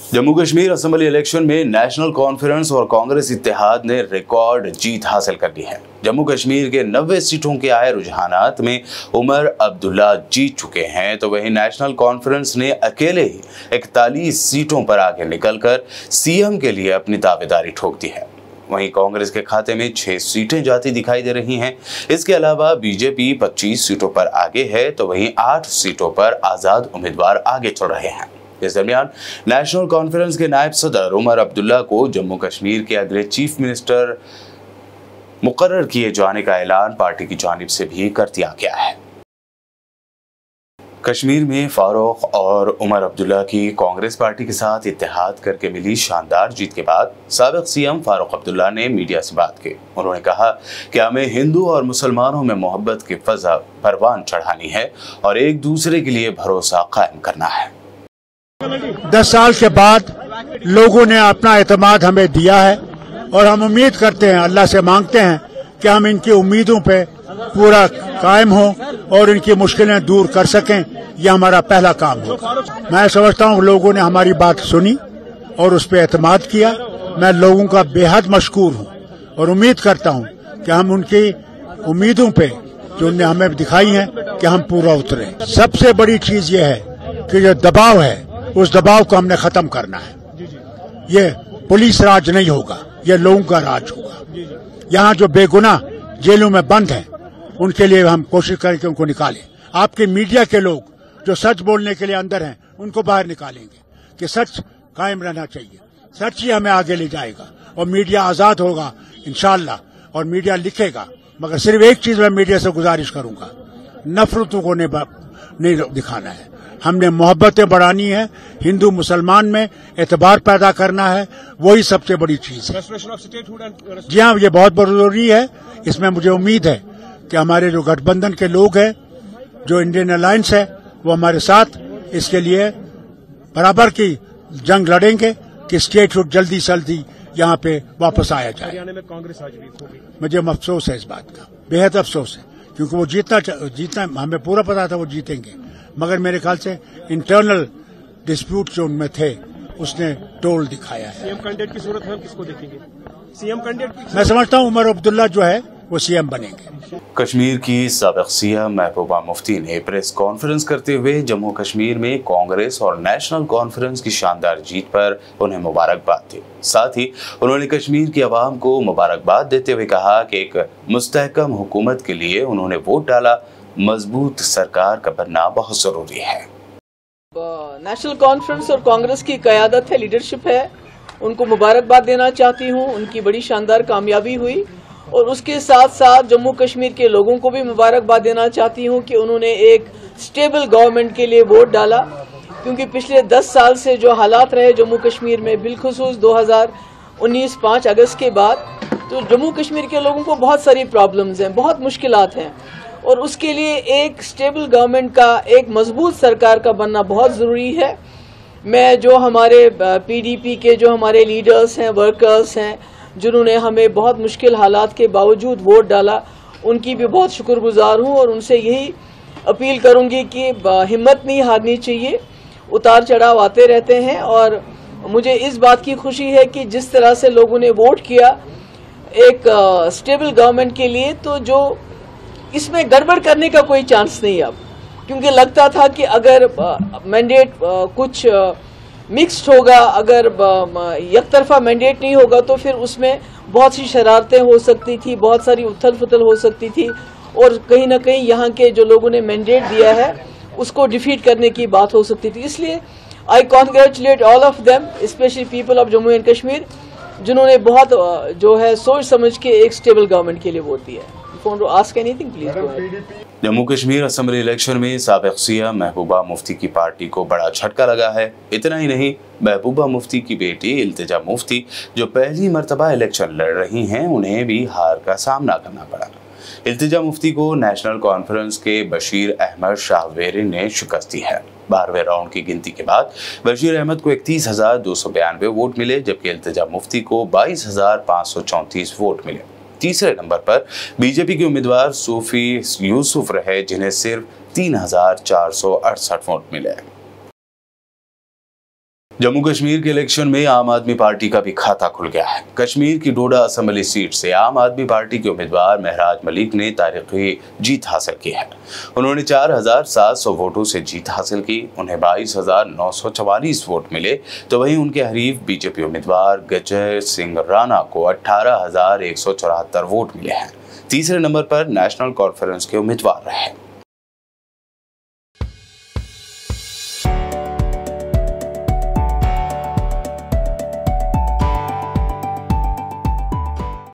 Jammu Kashmir assembly election में national conference और कांग्रेस इत्तेहाद ने रिकॉर्ड जीत हासिल कर ली है। जम्मू कश्मीर के 90 सीटों के आए रुझानात में उमर अब्दुल्ला जीत चुके हैं, तो वहीं नेशनल कॉन्फ्रेंस ने अकेले ही 41 सीटों पर आगे निकलकर सीएम के लिए अपनी दावेदारी ठोक दी है। वहीं कांग्रेस के खाते में 6 सीटें जाती दिखाई दे रही हैं। इसके अलावा बीजेपी 25 सीटों पर आगे है, तो वहीं 8 सीटों पर आजाद उम्मीदवार आगे चल रहे हैं। इस दरमियान नेशनल कॉन्फ्रेंस के नायब सदर उमर अब्दुल्ला को जम्मू कश्मीर के अगले चीफ मिनिस्टर मुकर्रर किए जाने का ऐलान पार्टी की जानिब से भी कर दिया गया है। कश्मीर में फारूक और उमर अब्दुल्ला की कांग्रेस पार्टी के साथ इत्तेहाद करके मिली शानदार जीत के बाद साबिक सीएम फारूक अब्दुल्ला ने मीडिया से बात की। उन्होंने कहा कि हमें हिंदू और मुसलमानों में मोहब्बत की फजा परवान चढ़ानी है और एक दूसरे के लिए भरोसा कायम करना है। 10 साल के बाद लोगों ने अपना एतमाद हमें दिया है और हम उम्मीद करते हैं, अल्लाह से मांगते हैं कि हम इनकी उम्मीदों पे पूरा कायम हो और इनकी मुश्किलें दूर कर सकें। यह हमारा पहला काम हो। मैं समझता हूँ लोगों ने हमारी बात सुनी और उस पर एतमाद किया। मैं लोगों का बेहद मशकूर हूँ और उम्मीद करता हूँ कि हम उनकी उम्मीदों पे जो उन्होंने हमें दिखाई है कि हम पूरा उतरे। सबसे बड़ी चीज ये है कि जो दबाव है उस दबाव को हमने खत्म करना है। ये पुलिस राज नहीं होगा, ये लोगों का राज होगा। यहाँ जो बेगुनाह जेलों में बंद हैं उनके लिए हम कोशिश करें कि उनको निकालें। आपके मीडिया के लोग जो सच बोलने के लिए अंदर हैं उनको बाहर निकालेंगे कि सच कायम रहना चाहिए। सच ही हमें आगे ले जाएगा और मीडिया आजाद होगा इंशाअल्लाह, और मीडिया लिखेगा। मगर सिर्फ एक चीज मैं मीडिया से गुजारिश करूंगा, नफरतों को नहीं दिखाना है। हमने मोहब्बतें बढ़ानी है, हिंदू मुसलमान में एतबार पैदा करना है, वही सबसे बड़ी चीज है। जी हाँ, ये बहुत जरूरी है। इसमें मुझे उम्मीद है कि हमारे जो गठबंधन के लोग हैं, जो इंडियन अलायंस है, वो हमारे साथ इसके लिए बराबर की जंग लड़ेंगे कि स्टेटहुड जल्दी से जल्दी यहाँ पे वापस आया जाए। हरियाणा में कांग्रेस आज वीक होगी। मुझे अफसोस है इस बात का, बेहद अफसोस है, क्योंकि वो जीतना हमें पूरा पता था वो जीतेंगे, मगर मेरे ख्याल से इंटरनल डिस्प्यूट जो उनमें थे उसने टोल दिखाया है। सीएम कैंडिडेट की सूरत में किसको देखेंगे? सीएम कैंडिडेट मैं समझता हूँ उमर अब्दुल्ला जो है वो सीएम बनेंगे। कश्मीर की साबिक सीएम महबूबा मुफ्ती ने प्रेस कॉन्फ्रेंस करते हुए जम्मू कश्मीर में कांग्रेस और नेशनल कॉन्फ्रेंस की शानदार जीत पर उन्हें मुबारकबाद दी। साथ ही उन्होंने कश्मीर की आवाम को मुबारकबाद देते हुए कहा कि एक मुस्तहकम हुकूमत के लिए उन्होंने वोट डाला, मजबूत सरकार का बनना बहुत जरूरी है। नेशनल कॉन्फ्रेंस और कांग्रेस की क़यादत है, लीडरशिप है, उनको मुबारकबाद देना चाहती हूँ। उनकी बड़ी शानदार कामयाबी हुई और उसके साथ साथ जम्मू कश्मीर के लोगों को भी मुबारकबाद देना चाहती हूँ कि उन्होंने एक स्टेबल गवर्नमेंट के लिए वोट डाला, क्योंकि पिछले 10 साल से जो हालात रहे जम्मू कश्मीर में, बिलखुसूस 2019 5 अगस्त के बाद, तो जम्मू कश्मीर के लोगों को बहुत सारी प्रॉब्लम्स हैं, बहुत मुश्किलात हैं, और उसके लिए एक स्टेबल गवर्नमेंट का, एक मजबूत सरकार का बनना बहुत ज़रूरी है। मैं जो हमारे पीडीपी के जो हमारे लीडर्स हैं, वर्कर्स हैं, जिन्होंने हमें बहुत मुश्किल हालात के बावजूद वोट डाला, उनकी भी बहुत शुक्रगुजार हूँ और उनसे यही अपील करूँगी कि हिम्मत नहीं हारनी चाहिए। उतार चढ़ाव आते रहते हैं और मुझे इस बात की खुशी है कि जिस तरह से लोगों ने वोट किया एक स्टेबल गवर्नमेंट के लिए, तो जो इसमें गड़बड़ करने का कोई चांस नहीं अब, क्योंकि लगता था कि अगर मैंडेट कुछ मिक्स्ड होगा, अगर यकतरफा मैंडेट नहीं होगा तो फिर उसमें बहुत सी शरारतें हो सकती थी, बहुत सारी उथल पुथल हो सकती थी, और कहीं ना कहीं यहाँ के जो लोगों ने मैंडेट दिया है उसको डिफीट करने की बात हो सकती थी। इसलिए I congratulate all of them, specially people of Jammu and Kashmir, जिन्होंने बहुत जो है सोच समझ के एक स्टेबल गवर्नमेंट के लिए वोट दिया है। जम्मू कश्मीर असेंबली इलेक्शन में साबिक सीएम महबूबा मुफ्ती की पार्टी को बड़ा झटका लगा है। इतना ही नहीं, महबूबा मुफ्ती की बेटी इल्तिजा मुफ्ती जो पहली मर्तबा इलेक्शन लड़ रही हैं, उन्हें भी हार का सामना करना पड़ा। इल्तिजा मुफ्ती को नेशनल कॉन्फ्रेंस के बशीर अहमद शाहवेरी ने शिकस्त दी है। 12वें राउंड की गिनती के बाद बशीर अहमद को 31,292 वोट मिले, जबकि इल्तिजा मुफ्ती को 22,534 वोट मिले। तीसरे नंबर पर बीजेपी के उम्मीदवार सूफी यूसुफ रहे, जिन्हें सिर्फ 3,468 वोट मिले। जम्मू कश्मीर के इलेक्शन में आम आदमी पार्टी का भी खाता खुल गया है। कश्मीर की डोडा असेंबली सीट से आम आदमी पार्टी के उम्मीदवार महराज मलिक ने तारीखी जीत हासिल की है। उन्होंने 4700 वोटों से जीत हासिल की। उन्हें 22,944 वोट मिले, तो वहीं उनके हरीफ बीजेपी उम्मीदवार गजय सिंह राणा को 18,174 वोट मिले हैं। तीसरे नंबर पर नेशनल कॉन्फ्रेंस के उम्मीदवार रहे।